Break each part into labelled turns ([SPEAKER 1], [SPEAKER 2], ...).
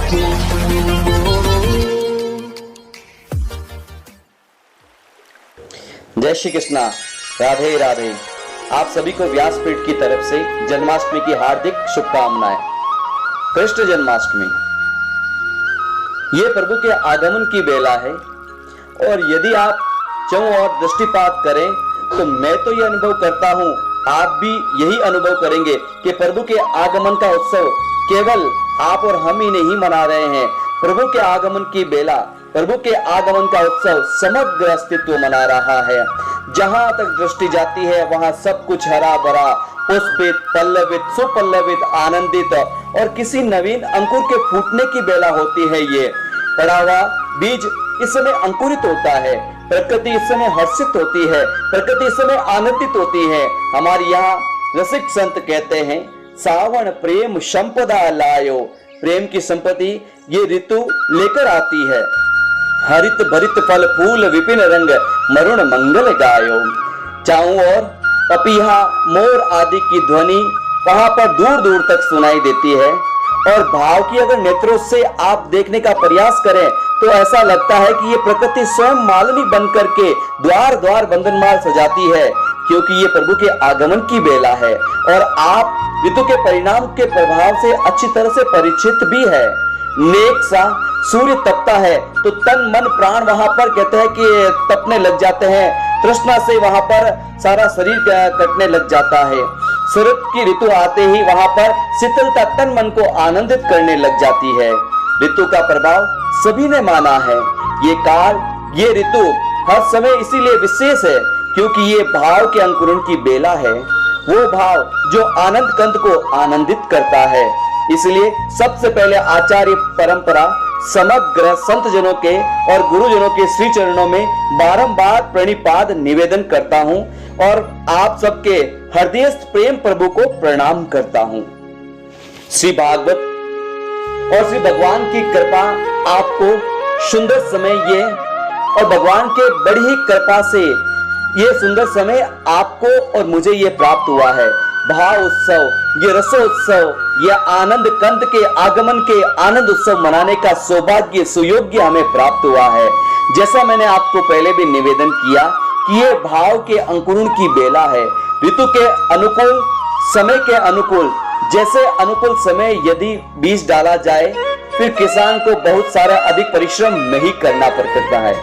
[SPEAKER 1] जय श्री कृष्णा, राधे राधे। आप सभी को व्यासपीठ की तरफ से जन्माष्टमी की हार्दिक शुभकामनाएं। कृष्ण जन्माष्टमी ये प्रभु के आगमन की बेला है और यदि आप चारों ओर दृष्टिपात करें तो मैं तो ये अनुभव करता हूं, आप भी यही अनुभव करेंगे कि प्रभु के आगमन का उत्सव केवल आप और हम ही नहीं मना रहे हैं। प्रभु के आगमन की बेला, प्रभु के आगमन का उत्सव समग्र अस्तित्व मना रहा है। जहां तक दृष्टि जाती है वहां सब कुछ हरा भरा, पुष्पित, पल्लवित, सुपल्लवित, आनंदित और किसी नवीन अंकुर के फूटने की बेला होती है। ये पड़ा हुआ बीज इस समय अंकुरित होता है, प्रकृति इस समय हर्षित होती है, प्रकृति इस समय आनंदित होती है। हमारे यहाँ रसिक संत कहते हैं, सावन प्रेम संपदा लायो, प्रेम की संपत्ति ये ऋतु लेकर आती है। हरित भरित फल फूल विपिन रंग, मरुण मंगल गायो। चारों ओर पपीहा, मोर आदि की ध्वनि वहां पर दूर दूर तक सुनाई देती है और भाव की अगर नेत्रों से आप देखने का प्रयास करें तो ऐसा लगता है कि ये प्रकृति स्वयं मालिनी बन करके द्वार द्वार बंधनमाल सजाती है, क्योंकि ये प्रभु के आगमन की बेला है और आप ऋतु के परिणाम के प्रभाव से अच्छी तरह से परिचित भी है। नेक सा सूर्य तपता है तो तन मन प्राण वहां पर कहते हैं कि तपने लग जाते हैं, तृष्णा से वहां पर सारा शरीर कटने लग जाता है। शरद की ऋतु आते ही वहां पर शीतलता तन मन को आनंदित करने लग जाती है। ऋतु का प्रभाव सभी ने माना है। ये काल, ये ऋतु हर समय इसीलिए विशेष है क्योंकि ये भाव के अंकुरण की बेला है, वो भाव जो आनंद कंद को आनंदित करता है। इसलिए सबसे पहले आचार्य परंपरा समग्र संत जनों के और गुरुजनों के श्री चरणों में बारंबार प्रणिपात निवेदन करता हूं और आप सबके हृदयस्थ प्रेम प्रभु को प्रणाम करता हूं। श्री भागवत और श्री भगवान की कृपा आपको सुंदर समय ये और भगवान के बड़ी ही कृपा से ये सुंदर समय आपको और मुझे ये प्राप्त हुआ है। भाव उत्सव, ये रसोत्सव, ये आनंद कंद के आगमन के आनंद उत्सव मनाने का सौभाग्य सुयोग्य हमें प्राप्त हुआ है। जैसा मैंने आपको पहले भी निवेदन किया कि ये भाव के अंकुरण की बेला है, ऋतु के अनुकूल समय के अनुकूल। जैसे अनुकूल समय यदि बीज डाला जाए फिर किसान को बहुत सारा अधिक परिश्रम नहीं करना पड़ता है।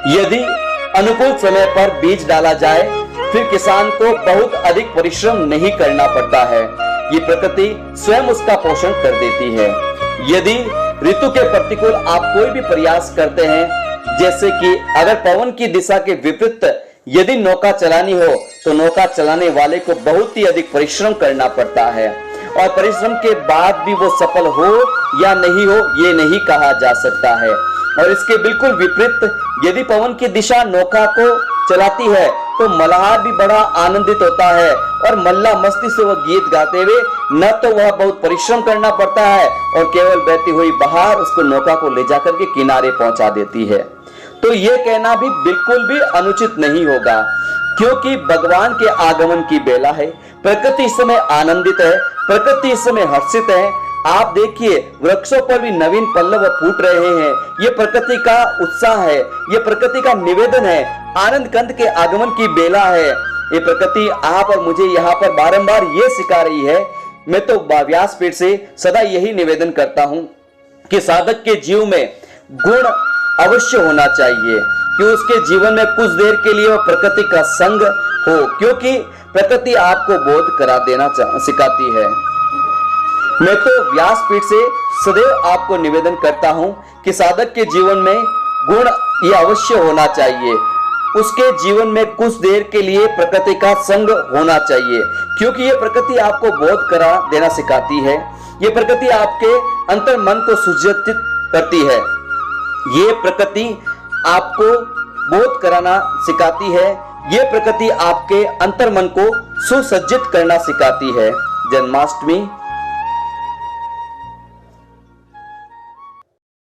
[SPEAKER 1] यदि अनुकूल समय पर बीज डाला जाए फिर किसान को बहुत अधिक परिश्रम नहीं करना पड़ता है, ये प्रकृति स्वयं उसका पोषण कर देती है। यदि ऋतु के प्रतिकूल आप कोई भी प्रयास करते हैं, जैसे कि अगर पवन की दिशा के विपरीत यदि नौका चलानी हो तो नौका चलाने वाले को बहुत ही अधिक परिश्रम करना पड़ता है और परिश्रम के बाद भी वो सफल हो या नहीं हो ये नहीं कहा जा सकता है। और इसके बिल्कुल विपरीत यदि पवन की दिशा नौका को चलाती है तो मल्हार भी बड़ा आनंदित होता है और मल्ला मस्ती से वह गीत गाते हुए न तो वह बहुत परिश्रम करना पड़ता है और केवल बहती हुई बहार उसको नौका को ले जाकर के किनारे पहुंचा देती है। तो यह कहना भी बिल्कुल भी अनुचित नहीं होगा क्योंकि भगवान के आगमन की बेला है। प्रकृति इस समय आनंदित है, प्रकृति इस समय हर्षित है। आप देखिए वृक्षों पर भी नवीन पल्लव फूट रहे हैं, ये प्रकृति का उत्साह है, ये प्रकृति का निवेदन है। आनंद कंद के आगमन की बेला है। ये प्रकृति आप और मुझे यहाँ पर बारंबार ये सिखा रही है। मैं तो व्यासपीठ से सदा यही निवेदन करता हूँ कि साधक के जीवन में गुण अवश्य होना चाहिए कि उसके जीवन में कुछ देर के लिए वो प्रकृति का संग हो, क्योंकि प्रकृति आपको बोध करा देना सिखाती है। मैं तो व्यासपीठ से सदैव आपको निवेदन करता हूं कि साधक के जीवन में गुण ये अवश्य होना चाहिए। उसके जीवन में कुछ देर के लिए प्रकृति का संग होना चाहिए, क्योंकि ये प्रकृति आपको बोध करा देना सिखाती है। ये प्रकृति आपके अंतर मन को सुसज्जित करती है। ये प्रकृति आपको बोध कराना सिखाती है। ये प्रकृति आपके अंतर मन को सुसज्जित करना सिखाती है। जन्माष्टमी